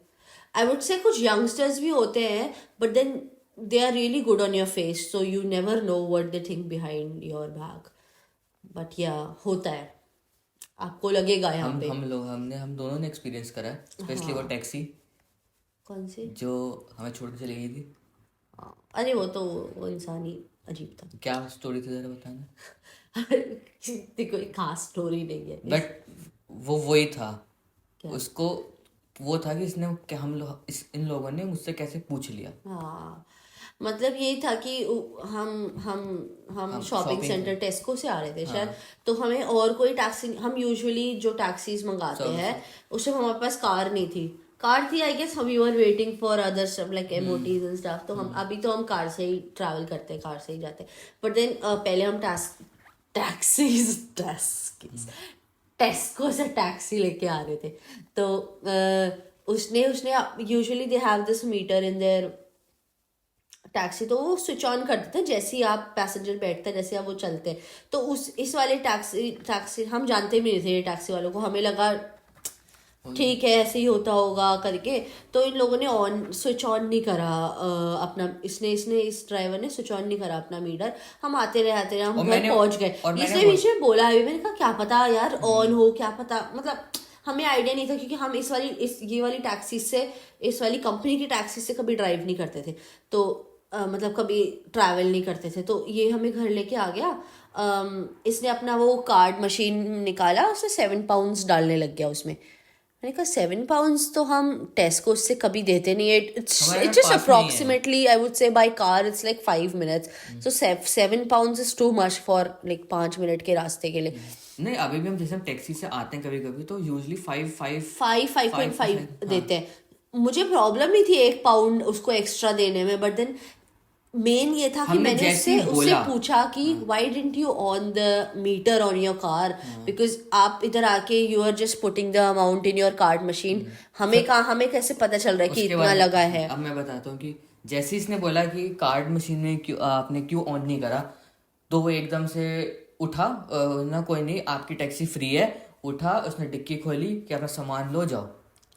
आई वुड से कुछ यंगस्टर्स भी होते हैं, but then they are really good on your face, so you never know what they think behind your back. But yeah होता है, आपको लगेगा यहाँ पे। हम दोनों ने एक्सपीरियंस करा है, स्पेशली वो हाँ, टैक्सी कौन से? जो हमें छोड़ के चली गई थी। हाँ, अरे वो इंसान ही अजीब था। क्या स्टोरी थी जरा बताना। इतनी कोई खास स्टोरी नहीं है बट वो वही था, क्या? उसको वो था कि इसने क्या इन लोगों ने मुझसे कैसे पूछ लिया। हाँ, मतलब यही था कि हम हम शॉपिंग शॉपिंग सेंटर टेस्को से आ रहे थे शायद। हाँ तो हमें और कोई टैक्सी, हम यूजुअली जो टैक्सीज मंगाते हैं सर्विसेज। उसमें हमारे पास कार नहीं थी। कार थी आई गेस, हम you are waiting for other stuff like MOTs and stuff, तो हम अभी तो हम कार से ही ट्रैवल करते हैं, कार से ही जाते हैं। बट देन पहले हम टैक्सीज टेस्को से टैक्सी लेके आ रहे थे। तो उसने उसने usually they have this meter in their taxi, तो वो स्विच ऑन कर देते हैं जैसे ही आप पैसेंजर बैठते हैं, जैसे आप वो चलते हैं। तो इस वाले टैक्सी हम जानते भी नहीं थे ये टैक्सी वालों को, हमें लगा ठीक है ऐसे ही होता होगा करके। तो इन लोगों ने स्विच ऑन नहीं करा अपना, इसने इसने इस ड्राइवर ने स्विच ऑन नहीं करा अपना मीटर। हम आते रहे हम घर पहुंच गए। इसने बीच में बोला अभी, मैंने कहा क्या पता यार ऑन हो, क्या पता, मतलब हमें आइडिया नहीं था क्योंकि हम ये वाली टैक्सी से, इस वाली कंपनी की टैक्सी से कभी ड्राइव नहीं करते थे। तो मतलब कभी ट्रैवल नहीं करते थे। तो ये हमें घर लेके आ गया। इसने अपना वो कार्ड मशीन निकाला, उसने 7 पाउंड्स डालने लग गया उसमें। मैंने कहा 7 पाउंड्स तो हम टेस्को से कभी देते नहीं है, इट्स हमारे घर जस्ट पास में ही है। अप्रोक्सीमेटली आई वुड से by car it's like 5 minutes, so 7 pounds is too much for like 5 minute के रास्ते के लिए। नहीं अभी भी हम जैसे हम टैक्सी से आते हैं कभी कभी तो यूजली 5.5 देते हैं। मुझे प्रॉब्लम नहीं थी 1 पाउंड उसको एक्स्ट्रा देने में, बट देन मेन ये था कि हमने मैंने जैसे ही उससे बोला पूछा कि why didn't you on the meter on your car, because आप इधर आके you are just putting the amount in your card machine, हमें कैसे पता चल रहा है कि उसके इतना बाद लगा है। अब मैं बताता हूँ कि जैसे ही इसने बोला कि कार्ड मशीन में आपने क्यों ऑन नहीं करा, तो वो एकदम से उठा, ना कोई नहीं आपकी टैक्सी फ्री है, उठा उसने डिक्की खोली कि अपना सामान लो जाओ।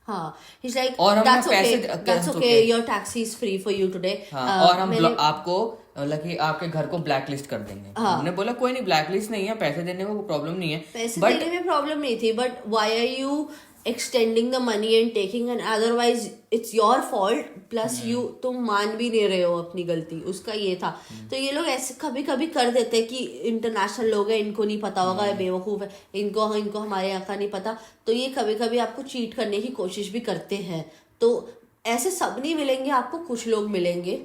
हाँ, he's like और हमने that's okay, पैसे that's okay, your taxi is free for you today। हाँ और हम आपको मतलब कि आपके घर को ब्लैक लिस्ट कर देंगे। हमने बोला कोई नहीं ब्लैक लिस्ट नहीं है, पैसे देने में कोई प्रॉब्लम नहीं है, पैसे बट देने में प्रॉब्लम नहीं थी, but why are you extending the money and taking, and otherwise it's your fault, plus you तुम मान भी नहीं रहे हो अपनी गलती, उसका ये था। तो ये लोग ऐसे कभी कभी कर देते हैं कि इंटरनेशनल लोग हैं, इनको नहीं पता होगा, ये बेवकूफ़ है, इनको हमारे यहाँ का नहीं पता। तो ये कभी कभी आपको चीट करने की कोशिश भी करते हैं। तो ऐसे सब नहीं मिलेंगे आपको, कुछ लोग मिलेंगे,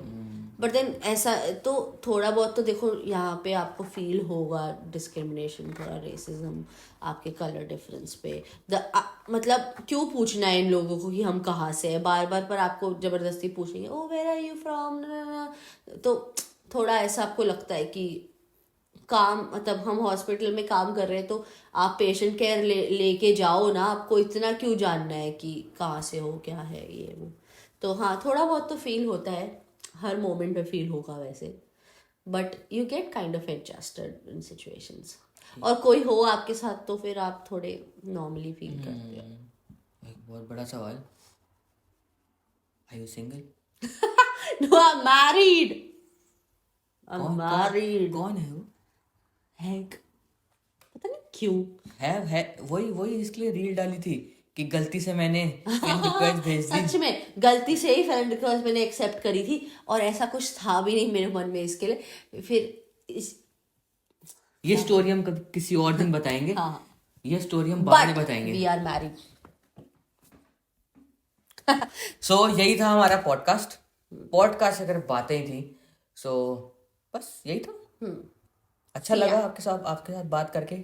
बट देन ऐसा तो थोड़ा बहुत तो देखो यहाँ पे आपको फील होगा डिस्क्रिमिनेशन, थोड़ा रेसिज्म आपके कलर डिफरेंस पे। मतलब क्यों पूछना है इन लोगों को कि हम कहाँ से हैं बार बार, पर आपको जबरदस्ती पूछेंगे ओ वेयर आर यू फ्रॉम, तो थोड़ा ऐसा आपको लगता है कि काम, मतलब हम हॉस्पिटल में काम कर रहे हैं तो आप पेशेंट केयर लेके जाओ ना, आपको इतना क्यों जानना है कि कहाँ से हो, क्या है ये वो। तो हाँ, थोड़ा बहुत तो फील होता है, हर मोमेंट पे फील होगा वैसे। But you get kind of adjusted in situations. और कोई हो आपके साथ तो फिर आप थोड़े नॉर्मली फील करते हो. एक बहुत बड़ा सवाल, are you single? No, I'm married. I'm married. कौन है वो? हैंक. पता नहीं क्यों. है वही इसके लिए रील डाली थी कि गलती से मैंने फ्रेंड रिक्वेस्ट भेज दी. सच में गलती से ही फ्रेंड रिक्वेस्ट मैंने एक्सेप्ट करी थी और ऐसा कुछ था भी नहीं मेरे मन में इसके लिए. फिर ये स्टोरी हम कभी किसी और दिन बताएंगे. हाँ. ये स्टोरी हम बाद में बताएंगे. We are married. सो यही था हमारा पॉडकास्ट अगर बातें थी. सो बस यही था. अच्छा लगा आपके साथ बात करके.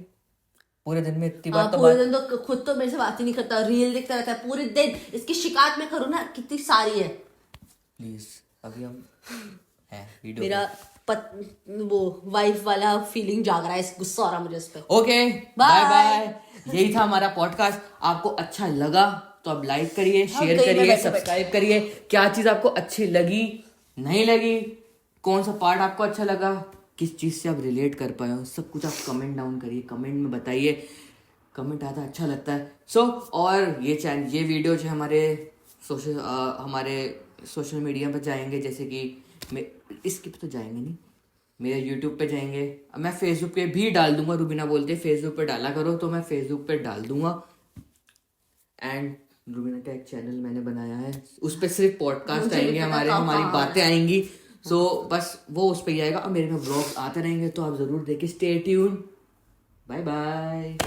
पूरे दिन में इतनी बात पूरे दिन तो खुद तो मेरे से बात ही नहीं करता, रील देखता रहता है पूरे दिन. इसकी शिकायत मैं करूँ ना कितनी सारी है. प्लीज अभी हम है वीडियो मेरा वो वाइफ वाला फीलिंग जाग रहा है, गुस्सा आ रहा मुझे इस पे. Okay bye bye. यही था हमारा पॉडकास्ट. आपको अच्छा लगा तो आप लाइक करिए, शेयर करिए, सब्सक्राइब करिए. क्या चीज आपको अच्छी लगी, नहीं लगी, कौन सा पार्ट आपको अच्छा लगा, किस चीज से आप रिलेट कर पाए हो, सब कुछ आप कमेंट डाउन करिए, कमेंट में बताइए. कमेंट आता अच्छा लगता है. और ये वीडियो जो हमारे सोशल मीडिया पर जाएंगे, जैसे कि इसके पे तो जाएंगे नहीं, मेरे यूट्यूब पे जाएंगे. मैं फेसबुक पे भी डाल दूंगा. रुबीना बोलते फेसबुक पे डाला करो, तो मैं फेसबुक पे डाल दूंगा. एंड रुबीना का एक चैनल मैंने बनाया है, उस पर सिर्फ पॉडकास्ट आएंगे, हमारी बातें आएंगी. बस वो उस पर ही आएगा और मेरे में ब्लॉग आते रहेंगे, तो आप जरूर देखिए. Stay tune. Bye bye.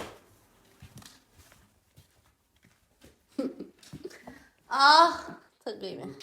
थक गई मैं.